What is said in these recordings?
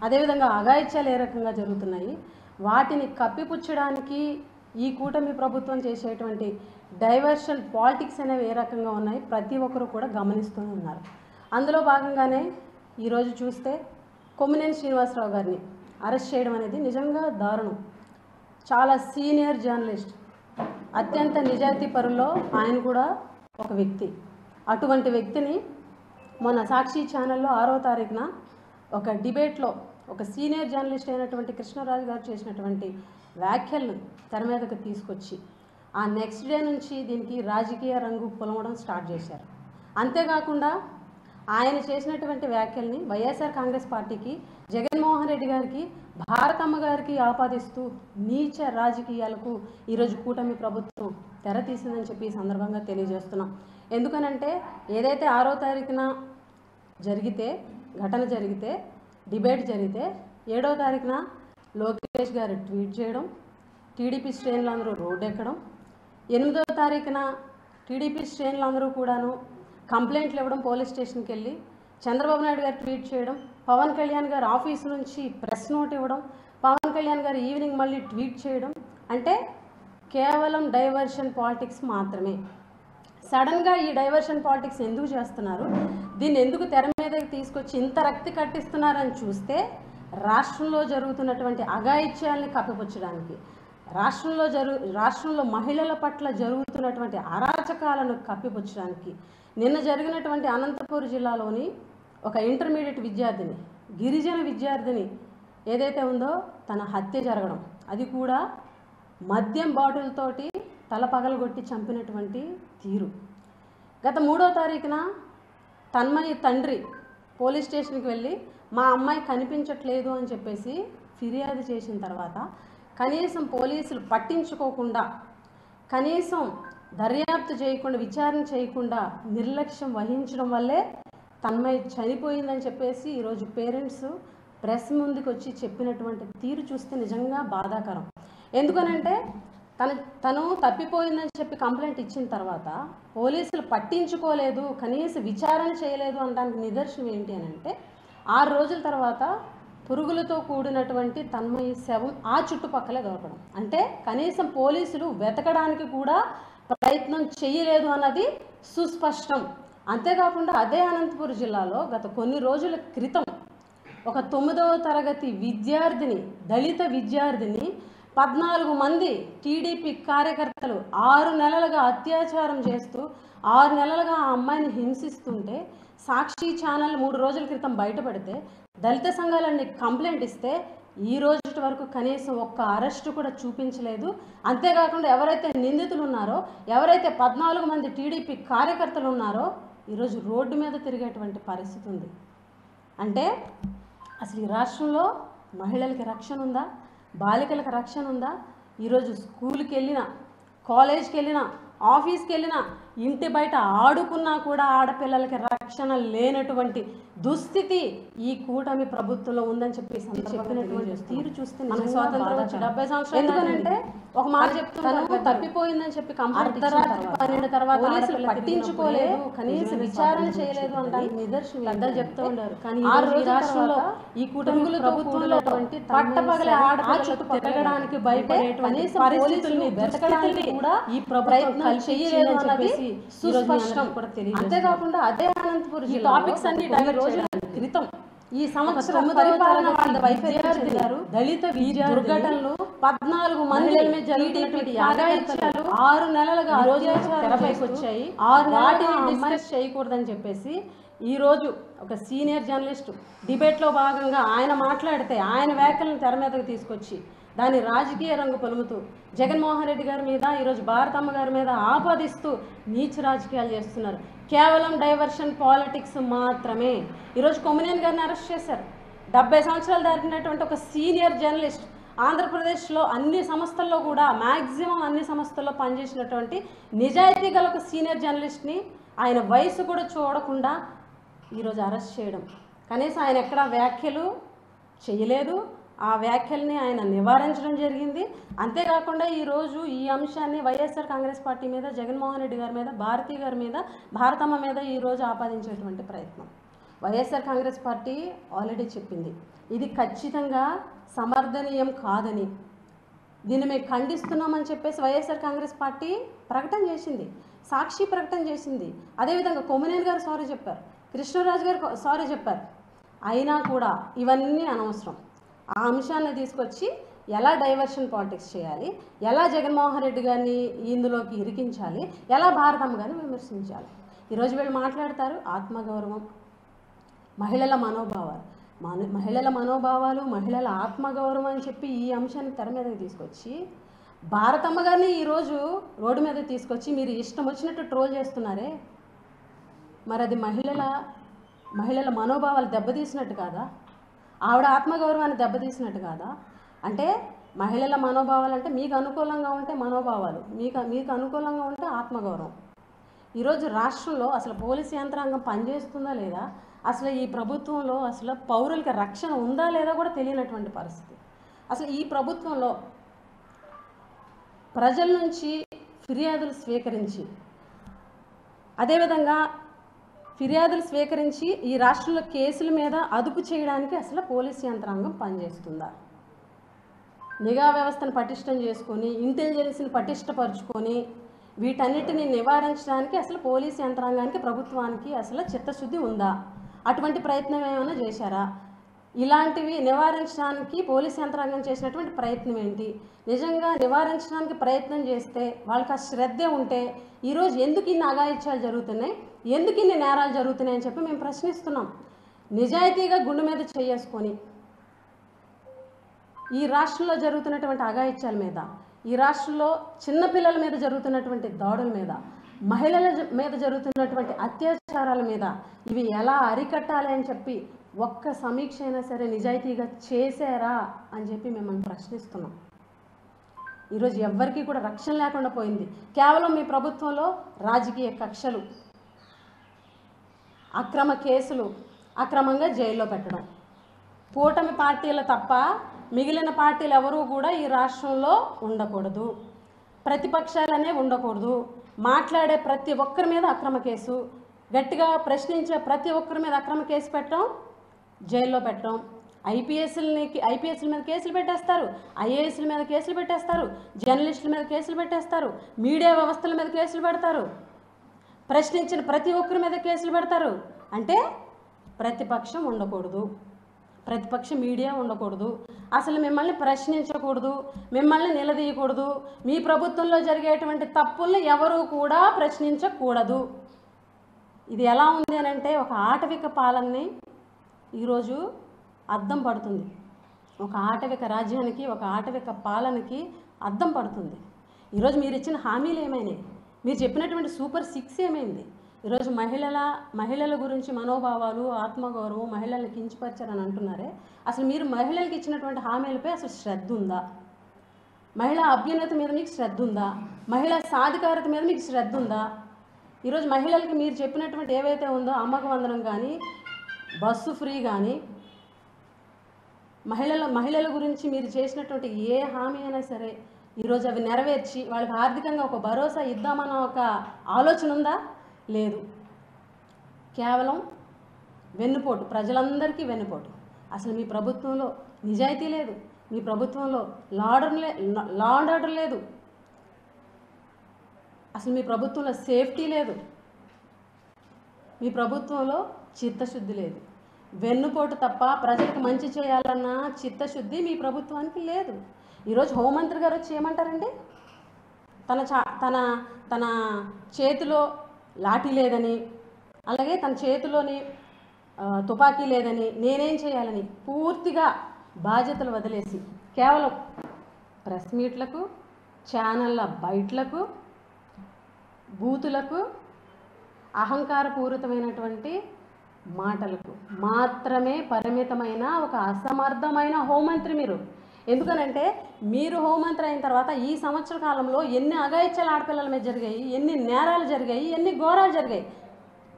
అదేవిధంగా అఘాయిత్యాలు ఏ రకంగా జరుగుతున్నాయి, వాటిని కప్పిపుచ్చడానికి ఈ కూటమి ప్రభుత్వం చేసేటువంటి డైవర్షన్ పాలిటిక్స్ అనేవి ఏ రకంగా ఉన్నాయి ప్రతి ఒక్కరు కూడా గమనిస్తూ ఉన్నారు. అందులో భాగంగానే ఈరోజు చూస్తే కొమ్మినేని శ్రీనివాసరావు గారిని అరెస్ట్ చేయడం అనేది నిజంగా దారుణం. చాలా సీనియర్ జర్నలిస్ట్, అత్యంత నిజాయితీ పరుల్లో ఆయన కూడా ఒక వ్యక్తి. అటువంటి వ్యక్తిని మొన్న సాక్షి ఛానల్లో 6వ తారీఖున ఒక డిబేట్లో ఒక సీనియర్ జర్నలిస్ట్ అయినటువంటి కృష్ణరాజు గారు చేసినటువంటి వ్యాఖ్యలను తెర మీదకు తీసుకొచ్చి ఆ నెక్స్ట్ డే నుంచి దీనికి రాజకీయ రంగు పొలవడం స్టార్ట్ చేశారు. అంతేకాకుండా ఆయన చేసినటువంటి వ్యాఖ్యల్ని వైఎస్ఆర్ కాంగ్రెస్ పార్టీకి, జగన్మోహన్ రెడ్డి గారికి, భారతమ్మ గారికి ఆపాదిస్తూ నీచ రాజకీయాలకు ఈరోజు కూటమి ప్రభుత్వం తెర తీసిందని చెప్పి ఈ సందర్భంగా తెలియజేస్తున్నాం. ఎందుకనంటే ఏదైతే 6వ తారీఖున ఘటన జరిగితే డిబేట్ జరిగితే 7వ తారీఖున లోకేష్ గారు ట్వీట్ చేయడం, టీడీపీ శ్రేణులందరూ రోడ్డు ఎక్కడం, 8వ తారీఖున టీడీపీ శ్రేణులందరూ కూడాను కంప్లైంట్లు ఇవ్వడం, పోలీస్ స్టేషన్కి వెళ్ళి చంద్రబాబు నాయుడు గారు ట్వీట్ చేయడం, పవన్ కళ్యాణ్ గారు ఆఫీసు నుంచి ప్రెస్ నోట్ ఇవ్వడం, పవన్ కళ్యాణ్ గారు ఈవినింగ్ మళ్ళీ ట్వీట్ చేయడం, అంటే కేవలం డైవర్షన్ పాలిటిక్స్ మాత్రమే. సడన్గా ఈ డైవర్షన్ పాలిటిక్స్ ఎందుకు చేస్తున్నారు, దీన్ని ఎందుకు తెర మీదకి తీసుకొచ్చి ఇంత రక్తి కట్టిస్తున్నారని చూస్తే రాష్ట్రంలో జరుగుతున్నటువంటి అఘాయిత్యాలని కప్పిపుచ్చడానికి, రాష్ట్రంలో మహిళల పట్ల జరుగుతున్నటువంటి అరాచకాలను కప్పిపుచ్చడానికి, నిన్న జరిగినటువంటి అనంతపురం జిల్లాలోని ఒక ఇంటర్మీడియట్ విద్యార్థిని, గిరిజన విద్యార్థిని ఏదైతే ఉందో తన హత్య జరగడం, అది కూడా మద్యం బాటిల్తోటి తల పగలగొట్టి చంపినటువంటి తీరు. గత 3వ తారీఖున తన్మయి తండ్రి పోలీస్ స్టేషన్కి వెళ్ళి మా అమ్మాయి కనిపించట్లేదు అని చెప్పేసి ఫిర్యాదు చేసిన తర్వాత కనీసం పోలీసులు పట్టించుకోకుండా, కనీసం దర్యాప్తు చేయకుండా, విచారణ చేయకుండా నిర్లక్ష్యం వహించడం వల్లే తన్మయి చనిపోయిందని చెప్పేసి ఈరోజు పేరెంట్స్ ప్రెస్ ముందుకు వచ్చి చెప్పినటువంటి తీరు చూస్తే నిజంగా బాధాకరం. ఎందుకనంటే తను తప్పిపోయిందని చెప్పి కంప్లైంట్ ఇచ్చిన తర్వాత పోలీసులు పట్టించుకోలేదు, కనీసం విచారణ చేయలేదు అనడానికి నిదర్శనం ఏంటి అని అంటే 6 రోజుల తర్వాత పురుగులతో కూడినటువంటి తన్మయి శవం ఆ చుట్టుపక్కలే దొరకడం. అంటే కనీసం పోలీసులు వెతకడానికి కూడా ప్రయత్నం చేయలేదు అన్నది సుస్పష్టం. అంతేకాకుండా అదే అనంతపురం జిల్లాలో గత కొన్ని రోజుల క్రితం ఒక 9వ తరగతి విద్యార్థిని, దళిత విద్యార్థిని 14 మంది టీడీపీ కార్యకర్తలు 6 నెలలుగా అత్యాచారం చేస్తూ 6 నెలలుగా ఆ అమ్మాయిని హింసిస్తుంటే సాక్షి ఛానల్ 3 రోజుల క్రితం బయటపడితే దళిత సంఘాలన్నీ కంప్లైంట్ ఇస్తే ఈ రోజు వరకు కనీసం ఒక్క అరెస్టు కూడా చూపించలేదు. అంతేకాకుండా ఎవరైతే నిందితులు ఉన్నారో, ఎవరైతే 14 మంది టీడీపీ కార్యకర్తలు ఉన్నారో ఈరోజు రోడ్డు మీద తిరిగేటువంటి పరిస్థితి ఉంది. అంటే అసలు ఈ రాష్ట్రంలో మహిళలకి రక్షణ ఉందా, బాలికలకు రక్షణ ఉందా? ఈరోజు స్కూల్కి వెళ్ళినా, కాలేజ్కి వెళ్ళినా, ఆఫీస్కి వెళ్ళినా, ఇంటి బయట ఆడుకున్నా కూడా ఆడపిల్లలకి రక్షణ లేనటువంటి దుస్థితి ఈ కూటమి ప్రభుత్వంలో ఉందని చెప్పి చెప్పినటువంటి తీరు చూస్తే మనకు స్వాతంత్రం వచ్చి 70 సంవత్సరాలు. ఎందుకంటే ఒక మాట చెప్తాను, తప్పిపోయిందని చెప్పి అర్ధరాత్రి 12 తర్వాత పోలీసులు పట్టించుకోలేదు, కనీసం విచారణ చేయలేదు అనడానికి నిదర్శనం పెద్దలు చెప్తూ ఉన్నారు. కానీ ఈ రాష్ట్రంలో ఈ కూటమి ప్రభుత్వంలో పట్టపగల ఆడపిల్లలకు తిరగడానికి భయపడే కనీసం పరిస్థితుల్ని వెతకడానికి కూడా ఈ ప్రభుత్వం చేయలేదు అన్నది సుస్పష్టం. అంతేకాకుండా అదే అనంతపురం జిల్లా టాపిక్స్ అన్ని 10 రోజుల క్రితం ఈ సంవత్సరం పరిపాలన వాళ్ళ వైఫల్యాలు, దళిత దుర్ఘటనలు, 14 మంది మీద జరిగినటువంటి అఘాయిత్యాలు 6 నెలలుగా తెరపైకి వచ్చాయి. 6 వాటిని డిస్కస్ చేయకూడదని చెప్పేసి ఈరోజు ఒక సీనియర్ జర్నలిస్ట్ డిబేట్లో భాగంగా ఆయన మాట్లాడితే ఆయన వ్యాఖ్యలను తెర మీదకి తీసుకొచ్చి దాని రాజకీయ రంగు పొలుముతూ జగన్మోహన్ రెడ్డి గారి మీద, ఈరోజు భారతమ్మ గారి మీద ఆపాదిస్తూ నీచ రాజకీయాలు చేస్తున్నారు. కేవలం డైవర్షన్ పాలిటిక్స్ మాత్రమే. ఈరోజు కొమ్మినేని గారిని అరెస్ట్ చేశారు. 70 సంవత్సరాలు దాటినటువంటి ఒక సీనియర్ జర్నలిస్ట్, ఆంధ్రప్రదేశ్లో అన్ని సంస్థల్లో కూడా మ్యాక్సిమం అన్ని సంస్థల్లో పనిచేసినటువంటి నిజాయితీ గల ఒక సీనియర్ జర్నలిస్ట్ని ఆయన వయసు కూడా చూడకుండా ఈరోజు అరెస్ట్ చేయడం, కనీసం ఆయన ఎక్కడ వ్యాఖ్యలు చేయలేదు. ఆ వ్యాఖ్యల్ని ఆయన నివారించడం జరిగింది. అంతేకాకుండా ఈరోజు ఈ అంశాన్ని వైఎస్ఆర్ కాంగ్రెస్ పార్టీ మీద, జగన్మోహన్ రెడ్డి గారి మీద, భారతి గారి మీద, భారతమ్మ మీద ఈరోజు ఆపాదించేటువంటి ప్రయత్నం. వైఎస్ఆర్ కాంగ్రెస్ పార్టీ ఆల్రెడీ చెప్పింది, ఇది ఖచ్చితంగా సమర్థనీయం కాదని. దీన్ని మేము ఖండిస్తున్నామని చెప్పేసి వైఎస్ఆర్ కాంగ్రెస్ పార్టీ ప్రకటన చేసింది, సాక్షి ప్రకటన చేసింది. అదేవిధంగా కొమ్మినేని గారు సారీ చెప్పారు, కృష్ణరాజు గారు సారీ చెప్పారు. అయినా కూడా ఇవన్నీ అనవసరం. ఆ అంశాన్ని తీసుకొచ్చి ఎలా డైవర్షన్ పాలిటిక్స్ చేయాలి, ఎలా జగన్మోహన్ రెడ్డి గారిని ఇందులోకి ఇరికించాలి, ఎలా భారతమ్మ గారిని విమర్శించాలి. ఈరోజు వీళ్ళు మాట్లాడతారు ఆత్మగౌరవం, మహిళల మనోభావాలు, మహిళల ఆత్మగౌరవం అని చెప్పి ఈ అంశాన్ని తెర మీదకి తీసుకొచ్చి భారతమ్మ గారిని ఈరోజు రోడ్డు మీద తీసుకొచ్చి మీరు ఇష్టం వచ్చినట్టు ట్రోల్ చేస్తున్నారే, మరి అది మహిళల మనోభావాలు దెబ్బతీసినట్టు కాదా? ఆవిడ ఆత్మగౌరవాన్ని దెబ్బతీసినట్టు కాదా? అంటే మహిళల మనోభావాలు అంటే మీకు అనుకూలంగా ఉంటే మనోభావాలు, మీకు అనుకూలంగా ఉంటే ఆత్మగౌరవం. ఈరోజు రాష్ట్రంలో అసలు పోలీసు యంత్రాంగం పనిచేస్తుందా లేదా, అసలు ఈ ప్రభుత్వంలో అసలు పౌరులకి రక్షణ ఉందా లేదా కూడా తెలియనటువంటి పరిస్థితి. అసలు ఈ ప్రభుత్వంలో ప్రజల నుంచి ఫిర్యాదులు స్వీకరించి, అదేవిధంగా ఫిర్యాదులు స్వీకరించి ఈ రాష్ట్రంలో కేసుల మీద అదుపు చేయడానికి అసలు పోలీసు యంత్రాంగం పనిచేస్తుందా? నిఘా వ్యవస్థను పటిష్టం చేసుకొని, ఇంటెలిజెన్స్ని పటిష్టపరుచుకొని వీటన్నిటిని నివారించడానికి అసలు పోలీసు యంత్రాంగానికి, ప్రభుత్వానికి అసలు చిత్తశుద్ధి ఉందా? అటువంటి ప్రయత్నం ఏమైనా చేశారా? ఇలాంటివి నివారించడానికి పోలీసు యంత్రాంగం చేసినటువంటి ప్రయత్నం ఏంటి? నిజంగా నివారించడానికి ప్రయత్నం చేస్తే, వాళ్ళకి ఆ శ్రద్ధే ఉంటే ఈరోజు ఎందుకు ఇన్ని అఘాయిత్యాలు జరుగుతున్నాయి, ఎందుకు ఇన్ని నేరాలు జరుగుతున్నాయి అని చెప్పి మేము ప్రశ్నిస్తున్నాం. నిజాయితీగా గుండె మీద చేసుకొని ఈ రాష్ట్రంలో జరుగుతున్నటువంటి అఘాయిత్యాల మీద, ఈ రాష్ట్రంలో చిన్నపిల్లల మీద జరుగుతున్నటువంటి దాడుల మీద, మహిళల మీద జరుగుతున్నటువంటి అత్యాచారాల మీద ఇవి ఎలా అరికట్టాలి అని చెప్పి ఒక్క సమీక్ష అయినా సరే నిజాయితీగా చేశారా అని చెప్పి మిమ్మల్ని ప్రశ్నిస్తున్నాం. ఈరోజు ఎవ్వరికీ కూడా రక్షణ లేకుండా పోయింది. కేవలం మీ ప్రభుత్వంలో రాజకీయ కక్షలు, అక్రమ కేసులు, అక్రమంగా జైల్లో పెట్టడం, కూటమి పార్టీలు తప్ప మిగిలిన పార్టీలు ఎవరూ కూడా ఈ రాష్ట్రంలో ఉండకూడదు, ప్రతిపక్షాలనే ఉండకూడదు, మాట్లాడే ప్రతి ఒక్కరి మీద అక్రమ కేసు, గట్టిగా ప్రశ్నించే ప్రతి ఒక్కరి మీద అక్రమ కేసు పెట్టడం, జైల్లో పెట్టడం, ఐపీఎస్ల మీద కేసులు పెట్టేస్తారు, ఐఏఎస్ల మీద కేసులు పెట్టేస్తారు, జర్నలిస్టుల మీద కేసులు పెట్టేస్తారు, మీడియా వ్యవస్థల మీద కేసులు పెడతారు, ప్రశ్నించిన ప్రతి ఒక్కరి మీద కేసులు పెడతారు. అంటే ప్రతిపక్షం ఉండకూడదు, ప్రతిపక్ష మీడియా ఉండకూడదు, అసలు మిమ్మల్ని ప్రశ్నించకూడదు, మిమ్మల్ని నిలదీయకూడదు, మీ ప్రభుత్వంలో జరిగేటువంటి తప్పుల్ని ఎవరూ కూడా ప్రశ్నించకూడదు. ఇది ఎలా ఉంది అని అంటే ఒక ఆటవిక పాలనని ఈరోజు అద్దం పడుతుంది, ఒక ఆటవిక రాజ్యానికి, ఒక ఆటవిక పాలనకి అద్దం పడుతుంది. ఈరోజు మీరు ఇచ్చిన హామీలు ఏమైనాయి, మీరు చెప్పినటువంటి సూపర్ 6 ఏమైంది? ఈరోజు మహిళల గురించి మనోభావాలు, ఆత్మగౌరవం, మహిళల్ని కించపరిచారని అంటున్నారే, అసలు మీరు మహిళలకు ఇచ్చినటువంటి హామీలపై అసలు శ్రద్ధ ఉందా? మహిళా అభ్యున్నత మీద మీకు శ్రద్ధ ఉందా? మహిళా సాధికారత మీద మీకు శ్రద్ధ ఉందా? ఈరోజు మహిళలకి మీరు చెప్పినటువంటి ఏవైతే ఉందో అమ్మకు వందనం కానీ, బస్సు ఫ్రీ కానీ, మహిళల గురించి మీరు చేసినటువంటి ఏ హామీ అయినా సరే ఈరోజు అవి నెరవేర్చి వాళ్ళకి ఆర్థికంగా ఒక భరోసా ఇద్దామన్న ఒక ఆలోచన ఉందా? లేదు. కేవలం వెన్నుపోటు, ప్రజలందరికీ వెన్నుపోటు. అసలు మీ ప్రభుత్వంలో నిజాయితీ లేదు, మీ ప్రభుత్వంలో లా అండ్ ఆర్డర్ లేదు, అసలు మీ ప్రభుత్వంలో సేఫ్టీ లేదు, మీ ప్రభుత్వంలో చిత్తశుద్ధి లేదు. వెన్నుపోటు తప్ప ప్రజలకు మంచి చేయాలన్న చిత్తశుద్ధి మీ ప్రభుత్వానికి లేదు. ఈరోజు హోంమంత్రి గారు వచ్చి ఏమంటారండి, తన చేతిలో లాఠీ లేదని, అలాగే తన చేతిలోని తుపాకీ లేదని, నేనేం చేయాలని పూర్తిగా బాధ్యతలు వదిలేసి కేవలం ప్రెస్ మీట్లకు, ఛానళ్ళ బయట్లకు, బూతులకు, అహంకారపూరితమైనటువంటి మాటలకు మాత్రమే పరిమితమైన ఒక అసమర్థమైన హోంమంత్రి మీరు. ఎందుకనంటే మీరు హోంమంత్రి అయిన తర్వాత ఈ సంవత్సర కాలంలో ఎన్ని అఘాయిత్యాలు ఆడపిల్లల మీద జరిగాయి, ఎన్ని నేరాలు జరిగాయి, ఎన్ని ఘోరాలు జరిగాయి,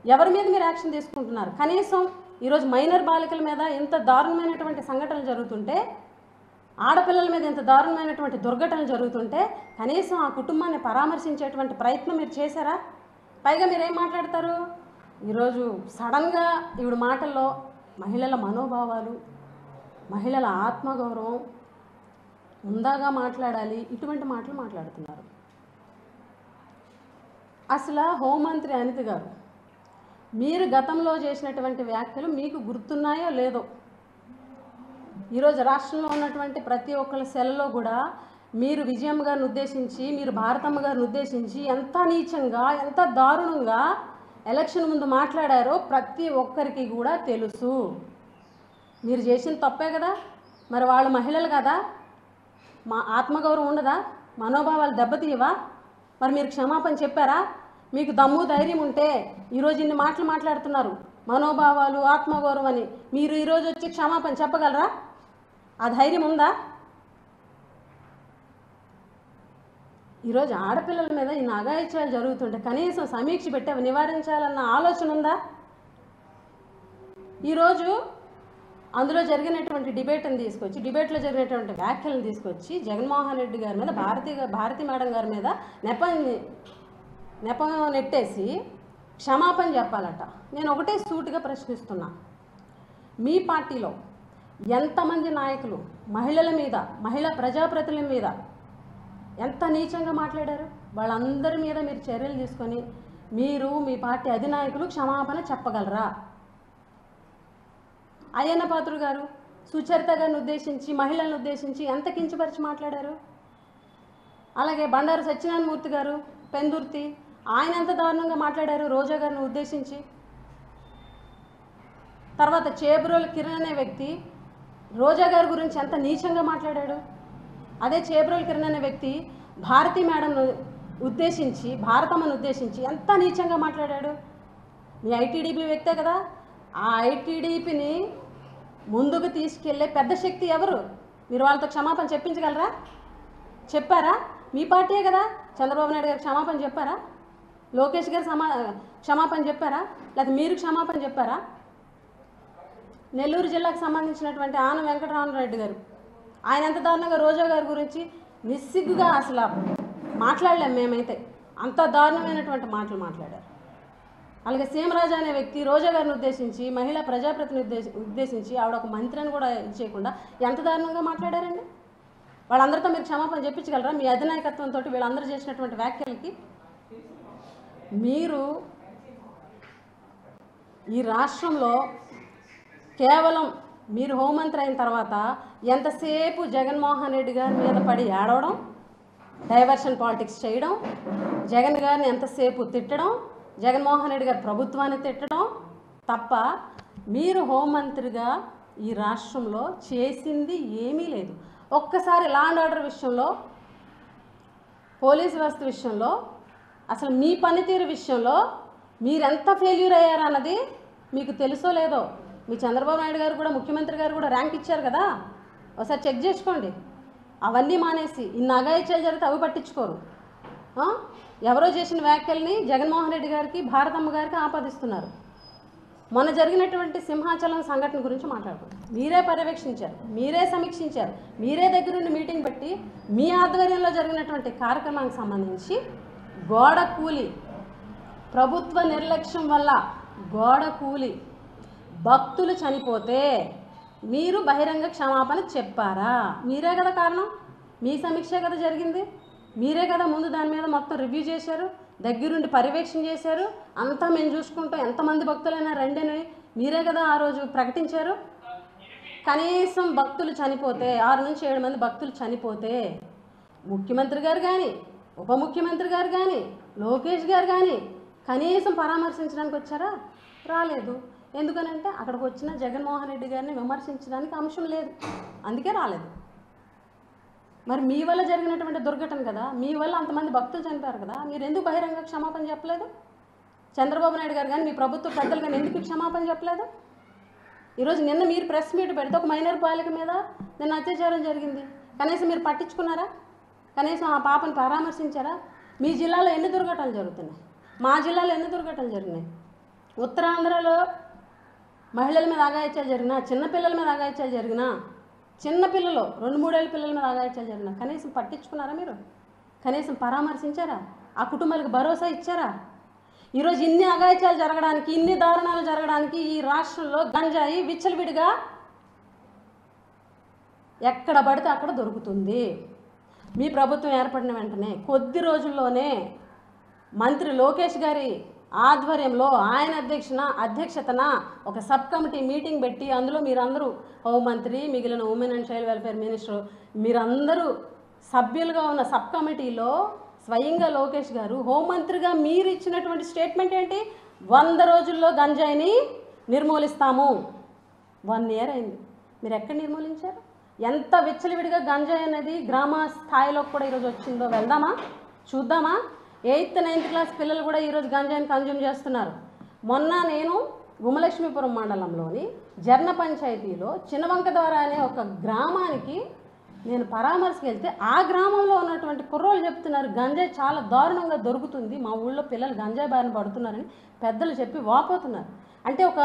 ఎవరి మీద మీరు యాక్షన్ తీసుకుంటున్నారు? కనీసం ఈరోజు మైనర్ బాలికల మీద ఎంత దారుణమైనటువంటి సంఘటనలు జరుగుతుంటే, ఆడపిల్లల మీద ఎంత దారుణమైనటువంటి దుర్ఘటనలు జరుగుతుంటే కనీసం ఆ కుటుంబాన్ని పరామర్శించేటువంటి ప్రయత్నం మీరు చేశారా? పైగా మీరేం మాట్లాడతారు, ఈరోజు సడన్గా ఈవిడ మాటల్లో మహిళల మనోభావాలు, మహిళల ఆత్మగౌరవం ఉందాగా మాట్లాడాలి, ఇటువంటి మాటలు మాట్లాడుతున్నారు. అసలు హోంమంత్రి అనిత గారు, మీరు గతంలో చేసినటువంటి వ్యాఖ్యలు మీకు గుర్తున్నాయో లేదో, ఈరోజు రాష్ట్రంలో ఉన్నటువంటి ప్రతి ఒక్కరి సెల్లో కూడా మీరు విజయమ్మ గారిని ఉద్దేశించి, మీరు భారతమ్మ గారిని ఉద్దేశించి ఎంత నీచంగా, ఎంత దారుణంగా ఎలక్షన్ ముందు మాట్లాడారో ప్రతి ఒక్కరికి కూడా తెలుసు. మీరు చేసిన తప్పే కదా, మరి వాళ్ళు మహిళలు కదా, మా ఆత్మగౌరవం ఉండదా, మనోభావాలు దెబ్బతీయవా? మరి మీరు క్షమాపణ చెప్పారా? మీకు దమ్ము ధైర్యం ఉంటే ఈరోజు ఇన్ని మాటలు మాట్లాడుతున్నారు, మనోభావాలు ఆత్మగౌరవం అని, మీరు ఈరోజు వచ్చి క్షమాపణ చెప్పగలరా? ఆ ధైర్యం ఉందా? ఈరోజు ఆడపిల్లల మీద ఈ అఘాయిత్యాలు జరుగుతుంటే కనీసం సమీక్ష పెట్టి అవి నివారించాలన్న ఆలోచన ఉందా? ఈరోజు అందులో జరిగినటువంటి డిబేట్ని తీసుకొచ్చి, డిబేట్లో జరిగినటువంటి వ్యాఖ్యలను తీసుకొచ్చి జగన్మోహన్ రెడ్డి గారి మీద, భారతి మేడం గారి మీద నెపం నెట్టేసి క్షమాపణ చెప్పాలట. నేను ఒకటే సూటిగా ప్రశ్నిస్తున్నా, మీ పార్టీలో ఎంతమంది నాయకులు మహిళల మీద, మహిళా ప్రజాప్రతినిధుల మీద ఎంత నీచంగా మాట్లాడారు? వాళ్ళందరి మీద మీరు చర్యలు తీసుకొని మీరు, మీ పార్టీ అధినాయకులు క్షమాపణ చెప్పగలరా? అయ్యన్న పాత్రుడు గారు సుచరిత గారిని ఉద్దేశించి, మహిళలను ఉద్దేశించి ఎంత కించపరిచి మాట్లాడారు. అలాగే బండారు సత్యనారాయణమూర్తి గారు పెందుర్తి, ఆయన ఎంత దారుణంగా మాట్లాడారు రోజా గారిని ఉద్దేశించి. తర్వాత చేబ్రోలు కిరణ్ అనే వ్యక్తి రోజా గారి గురించి ఎంత నీచంగా మాట్లాడాడు. అదే చేబ్రోలు కిరణ్ అనే వ్యక్తి భారతి మేడంను ఉద్దేశించి, భారతమ్మను ఉద్దేశించి ఎంత నీచంగా మాట్లాడాడు. మీ ఐటీడీపీ వ్యక్తే కదా, ఆ ఐటీడీపీని ముందుకు తీసుకెళ్లే పెద్ద శక్తి ఎవరు? మీరు వాళ్ళతో క్షమాపణ చెప్పించగలరా? చెప్పారా? మీ పార్టీయే కదా. చంద్రబాబు నాయుడు గారు క్షమాపణ చెప్పారా? లోకేష్ గారు క్షమాపణ చెప్పారా? లేకపోతే మీరు క్షమాపణ చెప్పారా? నెల్లూరు జిల్లాకు సంబంధించినటువంటి ఆన వెంకటరామరెడ్డి గారు, ఆయన ఎంత దారుణంగా రోజా గారి గురించి నిస్సిగ్గుగా అసలు మాట్లాడలేం మేమైతే, అంత దారుణమైనటువంటి మాటలు మాట్లాడారు. అలాగే సీమరాజు అనే వ్యక్తి రోజా గారిని ఉద్దేశించి, మహిళా ప్రజాప్రతినిధి ఉద్దేశించి, ఆవిడ ఒక మంత్రిని కూడా చేయకుండా ఎంత దారుణంగా మాట్లాడారండి. వాళ్ళందరితో మీరు క్షమాపణ చెప్పించగలరా? మీ అధినాయకత్వంతో వీళ్ళందరూ చేసినటువంటి వ్యాఖ్యలకి మీరు ఈ రాష్ట్రంలో కేవలం మీరు హోంమంత్రి అయిన తర్వాత ఎంతసేపు జగన్మోహన్ రెడ్డి గారి మీద పడి ఏడవడం, డైవర్షన్ పాలిటిక్స్ చేయడం, జగన్ గారిని ఎంతసేపు తిట్టడం, జగన్మోహన్ రెడ్డి గారి ప్రభుత్వాన్ని తిట్టడం తప్ప మీరు హోంమంత్రిగా ఈ రాష్ట్రంలో చేసింది ఏమీ లేదు. ఒక్కసారి లా అండ్ ఆర్డర్ విషయంలో, పోలీసు వ్యవస్థ విషయంలో, అసలు మీ పనితీరు విషయంలో మీరెంత ఫెయిల్యూర్ అయ్యారన్నది మీకు తెలుసో లేదో. మీ చంద్రబాబు నాయుడు గారు కూడా, ముఖ్యమంత్రి గారు కూడా ర్యాంక్ ఇచ్చారు కదా, ఒకసారి చెక్ చేసుకోండి. అవన్నీ మానేసి ఇన్ని అఘాయిత్యాలు జరిగితే అవి పట్టించుకోరు. ఎవరో చేసిన వ్యాఖ్యల్ని జగన్మోహన్ రెడ్డి గారికి, భారతమ్మ గారికి ఆపాదిస్తున్నారు. మొన్న జరిగినటువంటి సింహాచలం సంఘటన గురించి మాట్లాడుకుంటారు. మీరే పర్యవేక్షించారు, మీరే సమీక్షించారు, మీరే దగ్గరుండి మీటింగ్ పెట్టి మీ ఆధ్వర్యంలో జరిగినటువంటి కార్యక్రమానికి సంబంధించి గోడ కూలి, ప్రభుత్వ నిర్లక్ష్యం వల్ల గోడ కూలి భక్తులు చనిపోతే మీరు బహిరంగ క్షమాపణ చెప్పారా? మీరే కదా కారణం, మీ సమీక్షే కదా జరిగింది, మీరే కదా ముందు దాని మీద మొత్తం రివ్యూ చేశారు, దగ్గరుండి పర్యవేక్షణ చేశారు. అంతా మేము చూసుకుంటాం, ఎంతమంది భక్తులైనా రండిని మీరే కదా ఆ రోజు ప్రకటించారు. కనీసం భక్తులు చనిపోతే, 6 నుంచి 7 మంది భక్తులు చనిపోతే ముఖ్యమంత్రి గారు కానీ, ఉప ముఖ్యమంత్రి గారు కానీ, లోకేష్ గారు కానీ కనీసం పరామర్శించడానికి వచ్చారా? రాలేదు. ఎందుకనంటే అక్కడికి వచ్చిన జగన్మోహన్ రెడ్డి గారిని విమర్శించడానికి అంశం లేదు, అందుకే రాలేదు. మరి మీ వల్ల జరిగినటువంటి దుర్ఘటన కదా, మీ వల్ల అంతమంది భక్తులు చనిపోయారు కదా, మీరు ఎందుకు బహిరంగ క్షమాపణ చెప్పలేదు? చంద్రబాబు నాయుడు గారు కానీ, మీ ప్రభుత్వ పెద్దలు కానీ ఎందుకు క్షమాపణ చెప్పలేదు? ఈరోజు నిన్న మీరు ప్రెస్ మీట్ పెడితే ఒక మైనర్ బాలిక మీద నిన్న అత్యాచారం జరిగింది, కనీసం మీరు పట్టించుకున్నారా? కనీసం ఆ పాపను పరామర్శించారా? మీ జిల్లాలో ఎన్ని దుర్ఘటనలు జరుగుతున్నాయి, మా జిల్లాలో ఎన్ని దుర్ఘటనలు జరిగినాయి? ఉత్తరాంధ్రలో మహిళల మీద అఘాయిత్యాలు జరిగినా, చిన్నపిల్లల మీద అఘాయిత్యాలు జరిగినా, చిన్నపిల్లలు 2-3 ఏళ్ళ పిల్లల మీద అఘాయిత్యాలు జరిగినా కనీసం పట్టించుకున్నారా? మీరు కనీసం పరామర్శించారా? ఆ కుటుంబాలకు భరోసా ఇచ్చారా? ఈరోజు ఇన్ని అఘాయిత్యాలు జరగడానికి, ఇన్ని దారుణాలు జరగడానికి ఈ రాష్ట్రంలో గంజాయి విచ్చలవిడిగా ఎక్కడ పడితే అక్కడ దొరుకుతుంది. మీ ప్రభుత్వం ఏర్పడిన వెంటనే కొద్ది రోజుల్లోనే మంత్రి లోకేష్ గారి ఆధ్వర్యంలో ఆయన అధ్యక్షతన ఒక సబ్ కమిటీ మీటింగ్ పెట్టి అందులో మీరందరూ హోంమంత్రి, మిగిలిన women and child welfare minister మీరందరూ సభ్యులుగా ఉన్న సబ్ కమిటీలో స్వయంగా లోకేష్ గారు హోంమంత్రిగా మీరు ఇచ్చినటువంటి స్టేట్మెంట్ ఏంటి? 100 రోజుల్లో గంజాయిని నిర్మూలిస్తాము. 1 year అయింది. మీరు ఎక్కడ నిర్మూలించారు? ఎంత విచ్చలవిడిగా గంజాయి అనేది గ్రామ స్థాయిలో కూడా ఈరోజు వచ్చిందో వెళ్దామా, చూద్దామా? 8th 9th క్లాస్ పిల్లలు కూడా ఈరోజు గంజాయిని కన్జ్యూమ్ చేస్తున్నారు. మొన్న నేను గుమలక్ష్మీపురం మండలంలోని జర్న పంచాయతీలో చిన్నవంక ద్వారా అనే ఒక గ్రామానికి నేను పరామర్శకు వెళ్తే ఆ గ్రామంలో ఉన్నటువంటి కుర్రోళ్ళు చెప్తున్నారు గంజాయి చాలా దారుణంగా దొరుకుతుంది, మా ఊళ్ళో పిల్లలు గంజాయి బారిన పడుతున్నారని పెద్దలు చెప్పి వాపోతున్నారు. అంటే ఒక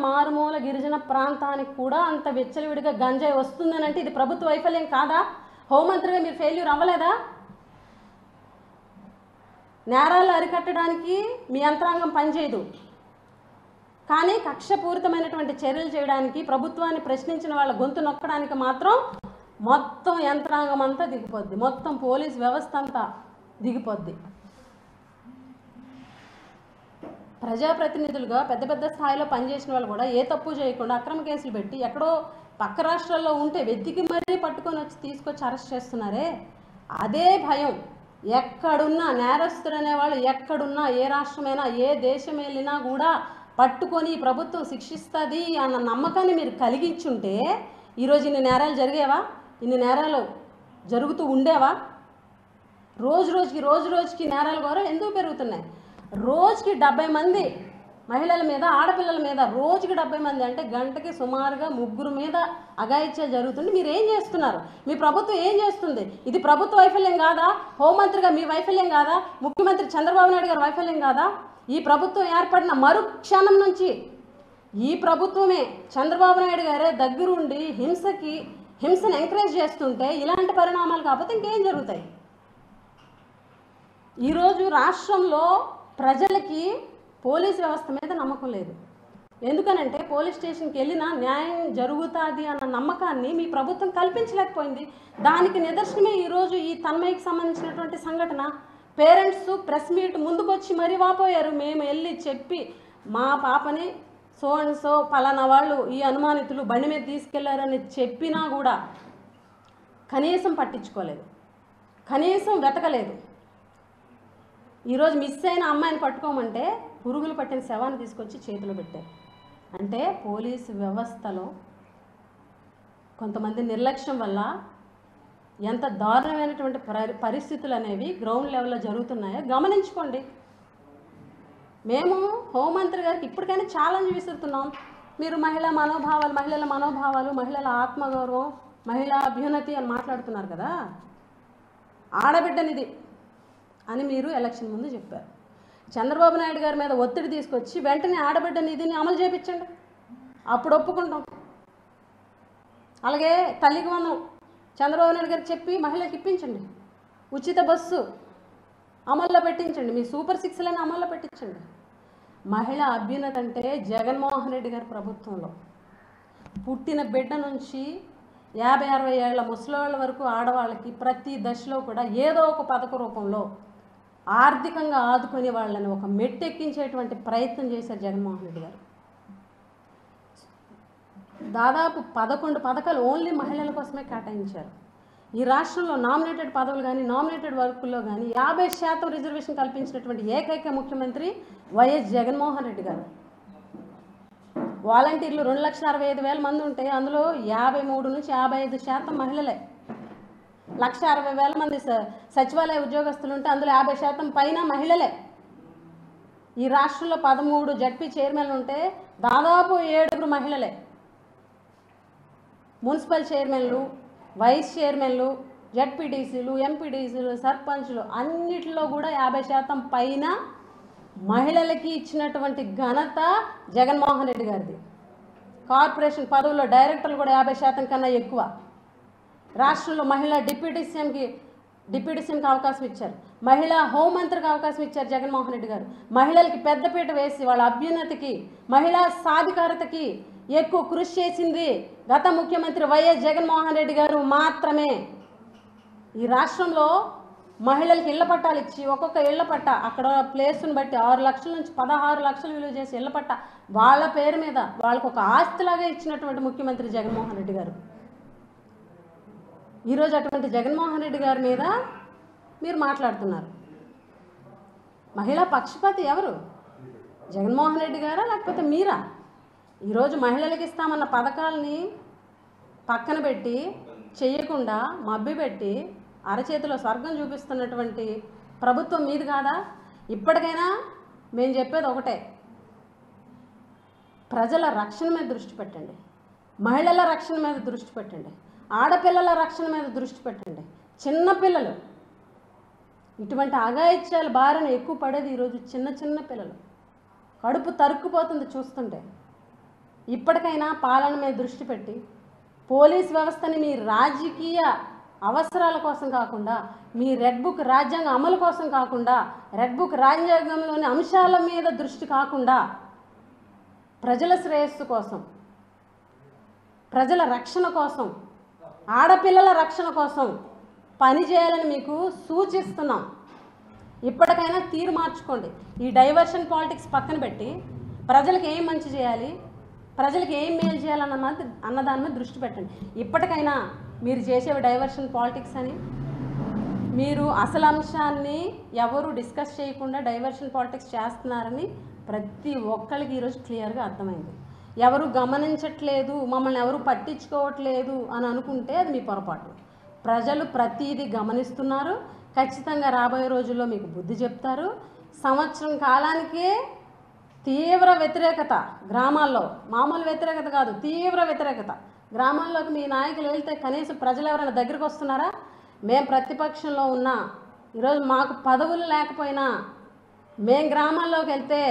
మారుమూల గిరిజన ప్రాంతానికి కూడా అంత విచ్చలవిడిగా గంజాయి వస్తుందని అంటే ఇది ప్రభుత్వ వైఫల్యం కాదా? హోంమంత్రిగా మీరు ఫెయిల్యూర్ అవ్వలేదా? నేరాలు అరికట్టడానికి మీ యంత్రాంగం పనిచేయదు, కానీ కక్షపూరితమైనటువంటి చర్యలు చేయడానికి, ప్రభుత్వాన్ని ప్రశ్నించిన వాళ్ళ గొంతు నొక్కడానికి మాత్రం మొత్తం యంత్రాంగం అంతా దిగిపోద్ది, మొత్తం పోలీస్ వ్యవస్థ అంతా దిగిపోద్ది. ప్రజాప్రతినిధులుగా పెద్ద పెద్ద స్థాయిలో పనిచేసిన వాళ్ళు కూడా ఏ తప్పు చేయకుండా అక్రమ కేసులు పెట్టి ఎక్కడో పక్క రాష్ట్రాల్లో ఉంటే వెతికి మరీ పట్టుకొని వచ్చి తీసుకొచ్చి అరెస్ట్ చేస్తున్నారే, అదే భయం ఎక్కడున్నా నేరస్తులు అనేవాళ్ళు ఎక్కడున్నా, ఏ రాష్ట్రమైనా ఏ దేశం వెళ్ళినా కూడా పట్టుకొని ప్రభుత్వం శిక్షిస్తుంది అన్న నమ్మకాన్ని మీరు కలిగించుంటే ఈరోజు ఇన్ని నేరాలు జరిగేవా? ఇన్ని నేరాలు జరుగుతూ ఉండేవా? రోజు రోజుకి నేరాల ఘోరం ఎందుకు పెరుగుతున్నాయి? రోజుకి 70 మంది మహిళల మీద, ఆడపిల్లల మీద రోజుకి 70 మంది అంటే గంటకి సుమారుగా 3 మీద అఘాయిత్యాలు జరుగుతుంది. మీరు ఏం చేస్తున్నారు? మీ ప్రభుత్వం ఏం చేస్తుంది? ఇది ప్రభుత్వ వైఫల్యం కాదా? హోంమంత్రిగా మీ వైఫల్యం కాదా? ముఖ్యమంత్రి చంద్రబాబు నాయుడు గారి వైఫల్యం కాదా? ఈ ప్రభుత్వం ఏర్పడిన మరుక్షణం నుంచి ఈ ప్రభుత్వమే చంద్రబాబు నాయుడు గారే దగ్గరుండి హింసను ఎంకరేజ్ చేస్తుంటే ఇలాంటి పరిణామాలు కాకపోతే ఇంకేం జరుగుతాయి? ఈరోజు రాష్ట్రంలో ప్రజలకి పోలీస్ వ్యవస్థ మీద నమ్మకం లేదు. ఎందుకనంటే పోలీస్ స్టేషన్కి వెళ్ళినా న్యాయం జరుగుతుంది అన్న నమ్మకాన్ని మీ ప్రభుత్వం కల్పించలేకపోయింది. దానికి నిదర్శనమే ఈరోజు ఈ తన్మయ్యకి సంబంధించినటువంటి సంఘటన. పేరెంట్స్ ప్రెస్ మీట్ ముందుకొచ్చి మరీ వాపోయారు, మేము వెళ్ళి చెప్పి మా పాపని సో అండ్ సో పలానా వాళ్ళు ఈ అనుమానితులు బండి మీద తీసుకెళ్లారని చెప్పినా కూడా కనీసం పట్టించుకోలేదు, కనీసం వెతకలేదు. ఈరోజు మిస్ అయిన అమ్మాయిని పట్టుకోమంటే పురుగులు పట్టిన శవాన్ని తీసుకొచ్చి చేతిలో పెట్టారు. అంటే పోలీసు వ్యవస్థలో కొంతమంది నిర్లక్ష్యం వల్ల ఎంత దారుణమైనటువంటి పరిస్థితులు అనేవి గ్రౌండ్ లెవెల్లో జరుగుతున్నాయో గమనించుకోండి. మేము హోంమంత్రి గారికి ఇప్పటికైనా ఛాలెంజ్ విసురుతున్నాం. మీరు మహిళల మనోభావాలు, మహిళల ఆత్మగౌరవం, మహిళా అభ్యున్నతి అని మాట్లాడుతున్నారు కదా, ఆడబిడ్డనిది అని మీరు ఎలక్షన్ ముందు చెప్పారు. చంద్రబాబు నాయుడు గారి మీద ఒత్తిడి తీసుకొచ్చి వెంటనే ఆడబిడ్డ నిధిని అమలు చేయించండి, అప్పుడు ఒప్పుకుంటాం. అలాగే తల్లికి వందనం చంద్రబాబు నాయుడు గారికి చెప్పి మహిళలకు ఇప్పించండి, ఉచిత బస్సు అమల్లో పెట్టించండి, మీ సూపర్ 6లను అమల్లో పెట్టించండి. మహిళా అభ్యున్నతి అంటే జగన్మోహన్ రెడ్డి గారి ప్రభుత్వంలో పుట్టిన బిడ్డ నుంచి 50-60 ఏళ్ల ముసలివాళ్ళ వరకు ఆడవాళ్ళకి ప్రతి దశలో కూడా ఏదో ఒక పథక రూపంలో ఆర్థికంగా ఆదుకునే వాళ్ళని ఒక మెట్టెక్కించేటువంటి ప్రయత్నం చేశారు జగన్మోహన్ రెడ్డి గారు. దాదాపు 11 పథకాలు ఓన్లీ మహిళల కోసమే కేటాయించారు. ఈ రాష్ట్రంలో నామినేటెడ్ పదవులు కానీ నామినేటెడ్ వర్కుల్లో కానీ 50% రిజర్వేషన్ కల్పించినటువంటి ఏకైక ముఖ్యమంత్రి వైఎస్ జగన్మోహన్ రెడ్డి గారు. వాలంటీర్లు 2,65,000 మంది ఉంటే అందులో 53 నుంచి 55% మహిళలే. 1,60,000 మంది సచివాలయ ఉద్యోగస్తులు ఉంటే అందులో 50% పైన మహిళలే. ఈ రాష్ట్రంలో 13 జడ్పీ చైర్మన్లు ఉంటే దాదాపు 7 మహిళలే. మున్సిపల్ చైర్మన్లు, వైస్ చైర్మన్లు, జడ్పీటీసీలు, ఎంపీటీసీలు, సర్పంచ్లు అన్నిటిలో కూడా 50% పైన మహిళలకి ఇచ్చినటువంటి ఘనత జగన్మోహన్ రెడ్డి గారిది. కార్పొరేషన్ పదవుల్లో డైరెక్టర్లు కూడా 50% కన్నా ఎక్కువ. రాష్ట్రంలో మహిళా డిప్యూటీ సీఎంకి డిప్యూటీ సీఎంకి అవకాశం ఇచ్చారు, మహిళా హోంమంత్రికి అవకాశం ఇచ్చారు జగన్మోహన్ రెడ్డి గారు. మహిళలకి పెద్దపీట వేసి వాళ్ళ అభ్యున్నతికి, మహిళా సాధికారతకి ఎక్కువ కృషి చేసింది గత ముఖ్యమంత్రి వైఎస్ జగన్మోహన్ రెడ్డి గారు మాత్రమే. ఈ రాష్ట్రంలో మహిళలకి ఇళ్ల పట్టాలు ఇచ్చి ఒక్కొక్క ఇళ్ల పట్ట అక్కడ ప్లేస్ను బట్టి 6 లక్షల నుంచి 16 లక్షలు విలువ చేసి ఇళ్ల పట్ట వాళ్ళ పేరు మీద వాళ్ళకు ఒక ఆస్తిలాగా ఇచ్చినటువంటి ముఖ్యమంత్రి జగన్మోహన్ రెడ్డి గారు. ఈరోజు అటువంటి జగన్మోహన్ రెడ్డి గారి మీద మీరు మాట్లాడుతున్నారు. మహిళా పక్షపాతి ఎవరు? జగన్మోహన్ రెడ్డి గారా లేకపోతే మీరా? ఈరోజు మహిళలకు ఇస్తామన్న పథకాలని పక్కన పెట్టి చేయకుండా మభ్యపెట్టి అరచేతిలో స్వర్గం చూపిస్తున్నటువంటి ప్రభుత్వం మీది కాదా? ఇప్పటికైనా మేము చెప్పేది ఒకటే, ప్రజల రక్షణ మీద దృష్టి పెట్టండి, మహిళల రక్షణ మీద దృష్టి పెట్టండి, ఆడపిల్లల రక్షణ మీద దృష్టి పెట్టండి. చిన్నపిల్లలు ఇటువంటి అఘాయిత్యాల బారిన ఎక్కువ పడేది ఈరోజు చిన్న పిల్లలు. కడుపు తరుక్కుపోతుంది చూస్తుంటే. ఇప్పటికైనా పాలన మీద దృష్టి పెట్టి పోలీస్ వ్యవస్థని మీ రాజకీయ అవసరాల కోసం కాకుండా, మీ రెడ్ బుక్ రాజ్యాంగ అమలు కోసం కాకుండా, రెడ్ బుక్ రాజ్యాంగంలోని అంశాల మీద దృష్టి కాకుండా ప్రజల శ్రేయస్సు కోసం, ప్రజల రక్షణ కోసం, ఆడపిల్లల రక్షణ కోసం పనిచేయాలని మీకు సూచిస్తున్నాం. ఇప్పటికైనా తీరు మార్చుకోండి. ఈ డైవర్షన్ పాలిటిక్స్ పక్కన పెట్టి ప్రజలకు ఏం మంచి చేయాలి, ప్రజలకు ఏం మేలు చేయాలన్న దాని మీద దృష్టి పెట్టండి. ఇప్పటికైనా మీరు చేసేవి డైవర్షన్ పాలిటిక్స్ అని, మీరు అసలు అంశాన్ని ఎవరు డిస్కస్ చేయకుండా డైవర్షన్ పాలిటిక్స్ చేస్తున్నారని ప్రతి ఒక్కరికి ఈరోజు క్లియర్గా అర్థమైంది. ఎవరు గమనించట్లేదు, మమ్మల్ని ఎవరు పట్టించుకోవట్లేదు అని అనుకుంటే అది మీ పొరపాటు. ప్రజలు ప్రతిదీ గమనిస్తున్నారు. ఖచ్చితంగా రాబోయే రోజుల్లో మీకు బుద్ధి చెప్తారు. సంవత్సరం కాలానికే తీవ్ర వ్యతిరేకత గ్రామాల్లో, మామూలు వ్యతిరేకత కాదు, తీవ్ర వ్యతిరేకత. గ్రామాల్లోకి మీ నాయకులు వెళ్తే కనీసం ప్రజలు ఎవరైనా దగ్గరికి వస్తున్నారా? మేము ప్రతిపక్షంలో ఉన్నా, ఈరోజు మాకు పదవులు లేకపోయినా మేము గ్రామాల్లోకి వెళ్తే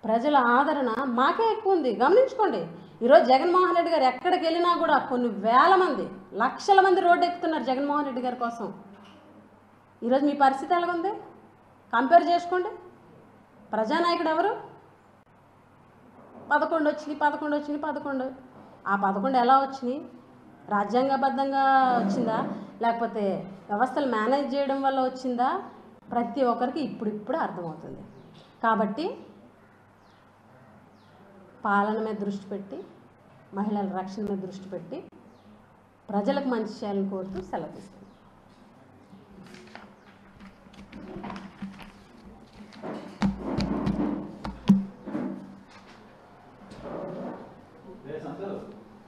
ప్రజల ఆదరణ మాకే ఎక్కువ ఉంది. గమనించుకోండి. ఈరోజు జగన్మోహన్ రెడ్డి గారు ఎక్కడికి వెళ్ళినా కూడా కొన్ని వేల మంది, లక్షల మంది రోడ్డు ఎక్కుతున్నారు జగన్మోహన్ రెడ్డి గారి కోసం. ఈరోజు మీ పరిస్థితి ఎలాగుంది కంపేర్ చేసుకోండి. ప్రజానాయకుడు ఎవరు? 11 వచ్చినాయి. ఆ 11 ఎలా వచ్చినాయి? రాజ్యాంగబద్ధంగా వచ్చిందా లేకపోతే వ్యవస్థలు మేనేజ్ చేయడం వల్ల వచ్చిందా? ప్రతి ఒక్కరికి ఇప్పుడు అర్థమవుతుంది. కాబట్టి పాలన మీద దృష్టి పెట్టి, మహిళల రక్షణ మీద దృష్టి పెట్టి ప్రజలకు మంచి చేయాలని కోరుతూ సెలవు తీసుకుంటాం.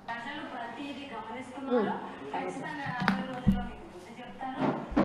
ప్రజలు ప్రతిదీ గమనిస్తున్నారు.